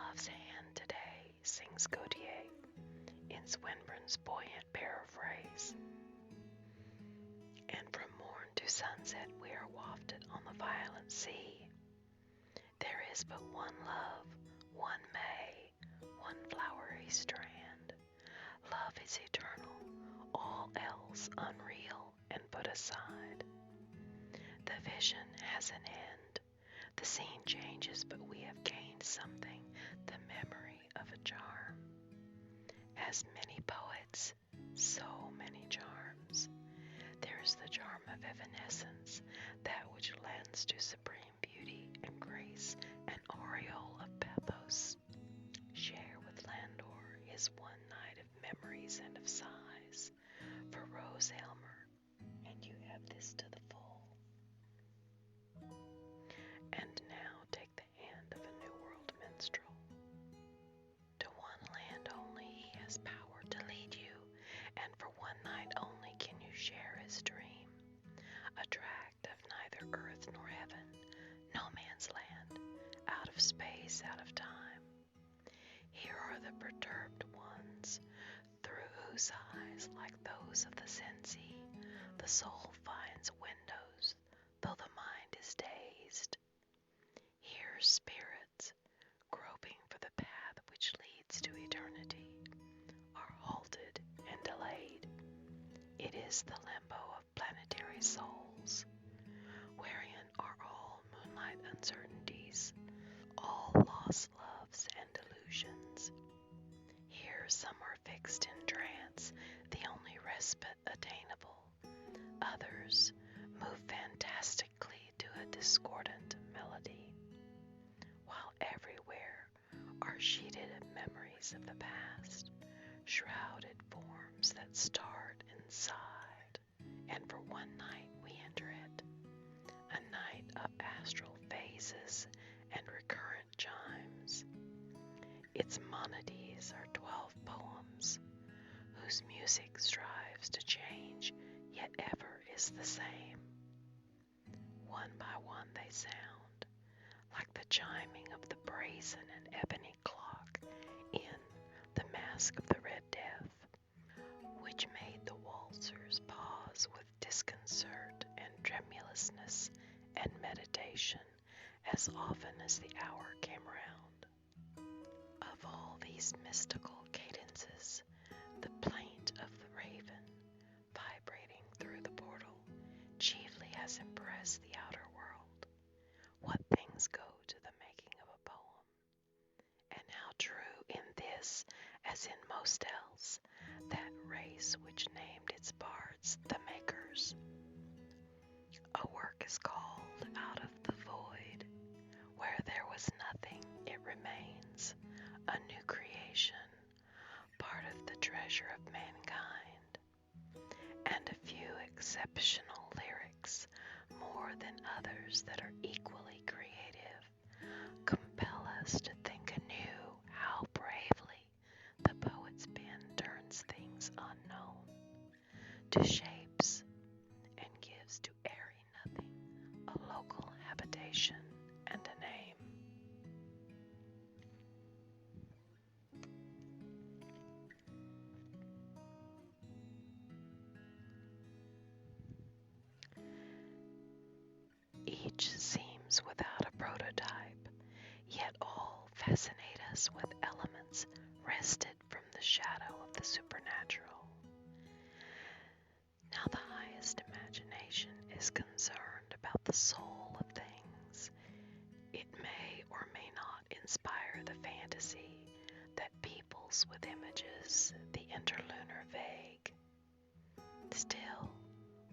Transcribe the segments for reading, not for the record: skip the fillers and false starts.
love's hand today, sings Gautier in Swinburne's buoyant paraphrase. And from morn to sunset we are wafted on the violent sea. There is but one love, one May, one flowery strand. Love is eternal, all else unreal and put aside. The vision has an end. The scene changes, but we have gained something, the memory of a charm. As many poets, so many charms. There is the charm of evanescence, that which lends to supreme beauty and grace an aureole of pathos. Share with Landor his one night of memories and of sighs for Rose Aylmer, and you have this to the full. And now take the hand of a New World minstrel. To one land only he has power to lead you, and for one night only can you share his dream. A tract of neither earth nor heaven, no man's land, out of space, out of time. Here are the perturbed ones, through whose eyes, like those of the Sensi, the soul finds windows, though the mind is dazed. Here spirits, groping for the path which leads to eternity, are halted and delayed. It is the limbo of planetary souls, wherein are all moonlight uncertainties, all lost loves and delusions. Here some are fixed in trance, the only respite attainable. Others move fantastically to a discordant melody, while everywhere are sheeted memories of the past, shrouded forms that start inside, and for one night we enter it, a night of astral phases and recurrent chimes. Its monodies are 12 poems, whose music strives to change, yet ever is the same. One by one they sound, like the chiming of the brazen and ebony clock in The Mask of the Red Death, which made the waltzers pause with disconcert and tremulousness and meditation as often as the hour came round. Of all these mystical cadences, the plaint of the raven, vibrating through the portal, chiefly has impressed the outer world. What things go to the making of a poem, and how true in this, as in most else, that race which named its bards the makers. A work is called out of the void. Where there was nothing, it remains, a new creation, part of the treasure of mankind. And a few exceptional lyrics, more than others that are equally creative, compel us to think anew how bravely the poet's pen turns things unknown to shapes and gives to airy nothing a local habitation and a name. Each seems without a prototype, yet all fascinate us with elements wrested from the shadow of the supernatural. Now the highest imagination is concerned about the soul of things. It may or may not inspire the fantasy that peoples with images the interlunar vague. Still,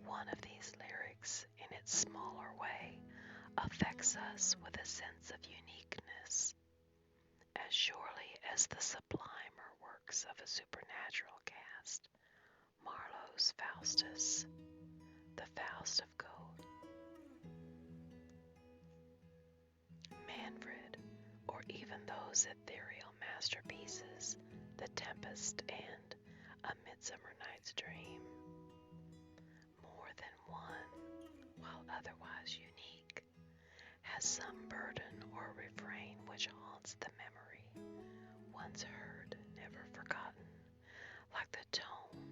one of these lyrics, in its smaller way, affects us with a sense of uniqueness, as surely as the sublimer works of a supernatural cast, Marlowe's Faustus, the Faust of Goethe, Manfred, or even those ethereal masterpieces, The Tempest and A Midsummer Night's Dream. More than one, while otherwise unique, has some burden or refrain which haunts the memory. once heard, never forgotten, like the tone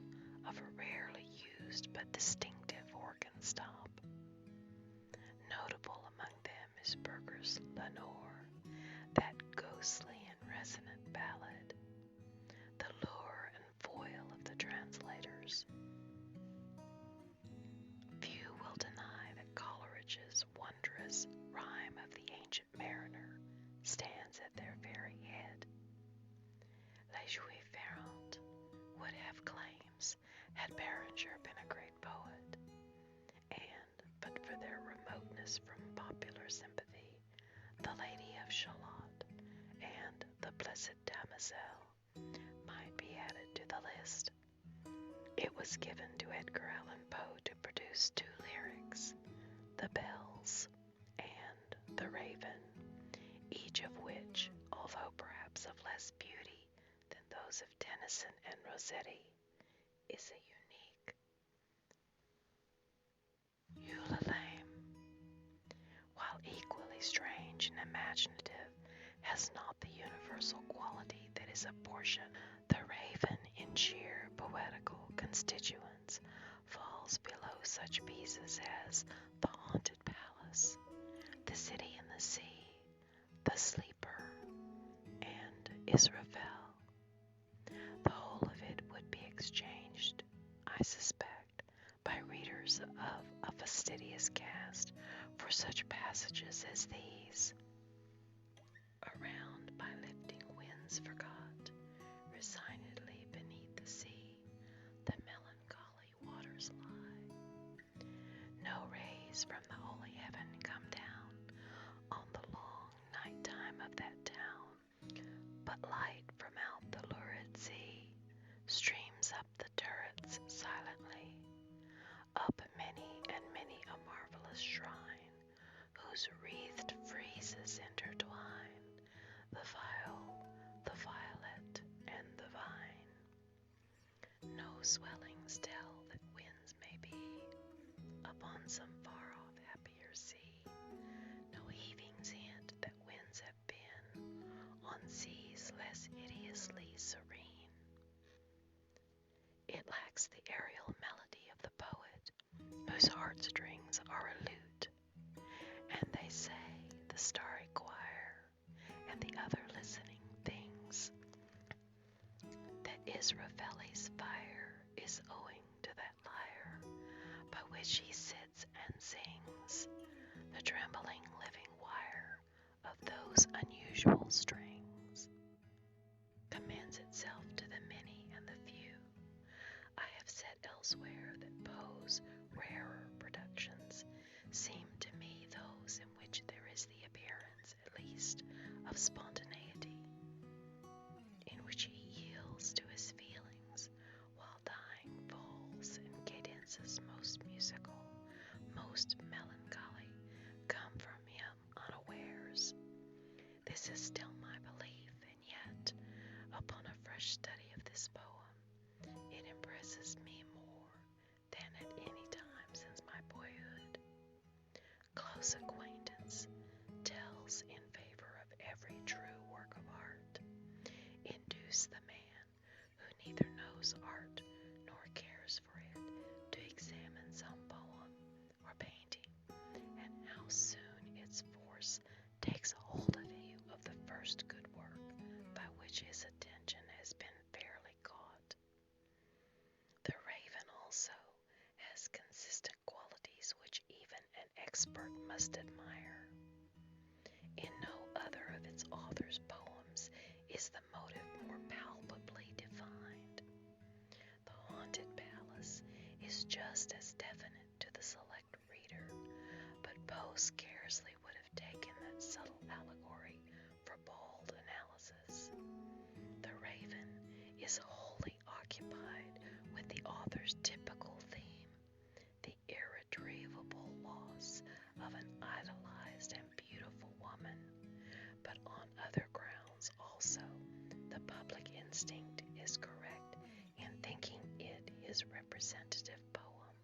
of a rarely used but distinctive organ stop. Notable among them is Berger's Lenore, that ghostly and resonant ballad, the lure and foil of the translators. Few will deny that Coleridge's wondrous Rime of the Ancient Mariner stands at their very head. Les Juifs Errants would have claims had Beranger been a great poet, and, but for their remoteness from popular sympathy, The Lady of Shalott and The Blessed Damozel might be added to the list. It was given to Edgar Allan Poe to produce two lyrics, The Bells and The Raven, each of which, although perhaps of less beauty than those of Tennyson and Rossetti, is a unique eulaliam. While equally strange and imaginative, has not the universal quality that is a portion. The Raven, in sheer poetical constituents, falls below such pieces as The Haunted Palace, The City in the Sea, The Sleeper, and Israfel. The whole of it would be exchanged, I suspect, by readers of a fastidious cast for such passages as these. Around by lifting winds forgot, resignedly beneath the sea, the melancholy waters lie. No rays from the holy heaven come down on the long night time of that town, but light from out the lurid sea streams up the turrets silently, up many and many a marvelous shrine, whose wreathed friezes intertwine the viol, the violet, and the vine. No swellings tell that winds may be upon some far-off happier sea, no heavings hint that winds have been on seas less hideously serene. It lacks the aerial melody of the poet, whose heartstrings are a lute, and they say the starry choir and the other listening things that Israfeli's fire is owing to that lyre by which he sits and sings, the trembling living wire of those unusual strings commends itself to the many and the few. I have said elsewhere that Poe's rarer productions seem to me those in which there is the appearance, at least, of spontaneity, in which he yields to his feelings, while dying falls in cadences most musical, most melancholy, come from him unawares. This is still my belief, and yet, upon a fresh study of this poem, it impresses me more than at any time since my boyhood. Close acquaintance tells in favor of every true work of art. Induce the man who neither knows art nor cares for it to examine some poem or painting, and how soon its force takes hold of you of the first good work by which his attention has been fairly caught. The Raven also has consistent qualities which even an expert must admire. In no other of its author's poems is the motive more palpably defined. The Haunted Palace is just as definite to the select reader, but Poe scarcely would have taken that subtle allegory for bold analysis. The Raven is wholly occupied with the author's typical theme, the irretrievable loss of an idolized and beautiful woman, but on other grounds also the public instinct is correct in thinking it his representative poem.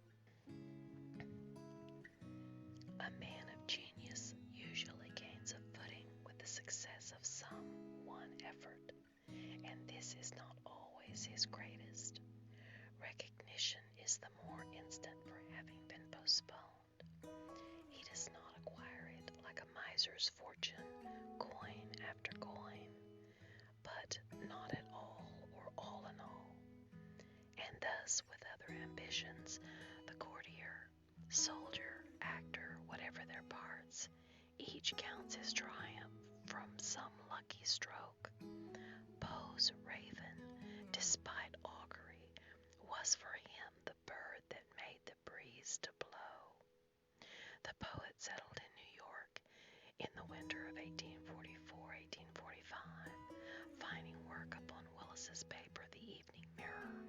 A man of genius usually gains a footing with the success of some one effort, and this is not always his greatest. Recognition is the more instant for having been postponed. He does not acquire it like a miser's fortune, coin after coin, but not at all or all in all. And thus, with other ambitions, the courtier, soldier, actor, whatever their parts, each counts his triumph from some lucky stroke. Poe's raven, despite augury, was for him the bird that made the breeze to blow. The poet settled in New York in the winter of 1844-1845, finding work upon Willis's paper, The Evening Mirror,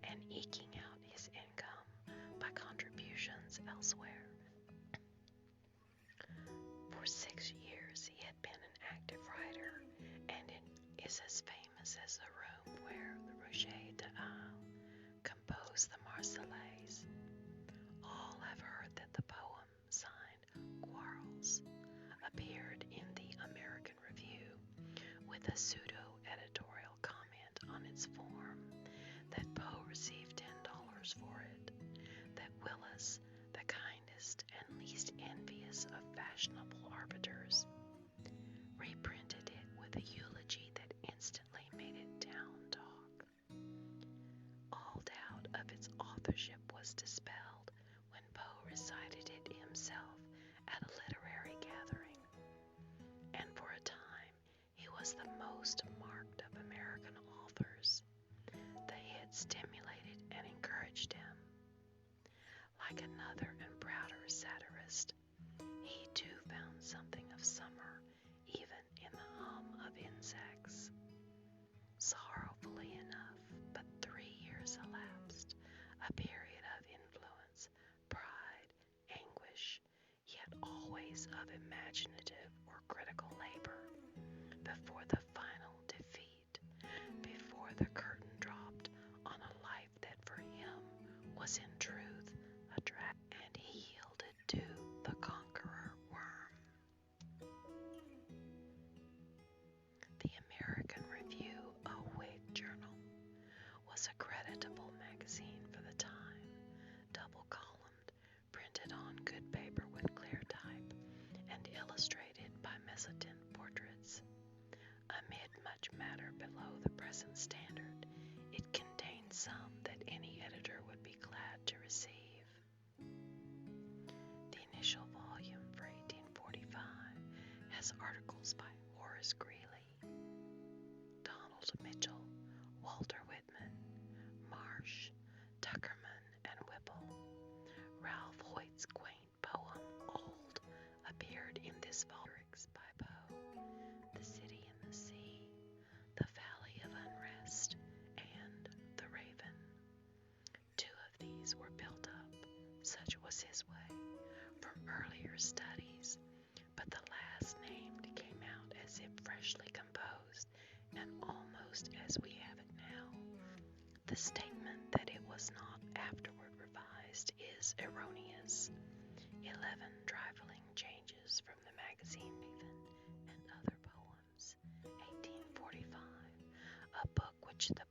and eking out his income by contributions elsewhere. For 6 years he had been an active writer, and is as famous as the room where the Rouget de Isle composed the Marseillaise. All have heard that the poem, signed Quarles, appeared in the American Review with a pseudo-editorial comment on its form, that Poe received $10 for it, that Willis, the kindest and least envious of fashionable arbiters, reprinted it with a eulogy that instantly made it town talk. All doubt of its authorship was dispelled when Poe recited it himself at a literary gathering, and for a time he was the most marked of American authors. The hit stimulated and encouraged him. Like another and prouder satirist, he too found something of summer even in the hum of insects. Sorrowfully enough, but 3 years elapsed, a period of influence, pride, anguish, yet always of imaginative or critical labor, before the final defeat, before the curtain dropped on a life that for him was in truth a drag, and he yielded to the conqueror worm. The American Review, a Whig journal, was a creditable magazine for the time, double-columned, printed on good paper with clear type, and illustrated by mezzotint portraits. Amid much matter below the present standard, it contained some that any editor would be glad to receive. The initial volume for 1845 has articles by Horace Greeley, Donald Mitchell, Walter Whitman, Marsh, Tuckerman, and Whipple. Ralph Hoyt's quaint poem, Old, appeared in this volume by Poe. The City and the Sea, The Valley of Unrest, and The Raven. 2 of these were built up, such was his way, from earlier studies, but the last named came out as if freshly composed, and almost as we have it now. The statement that it was not afterward revised is erroneous. 11 trifling changes from the magazine Raven and Other Poems, 1845, a book which the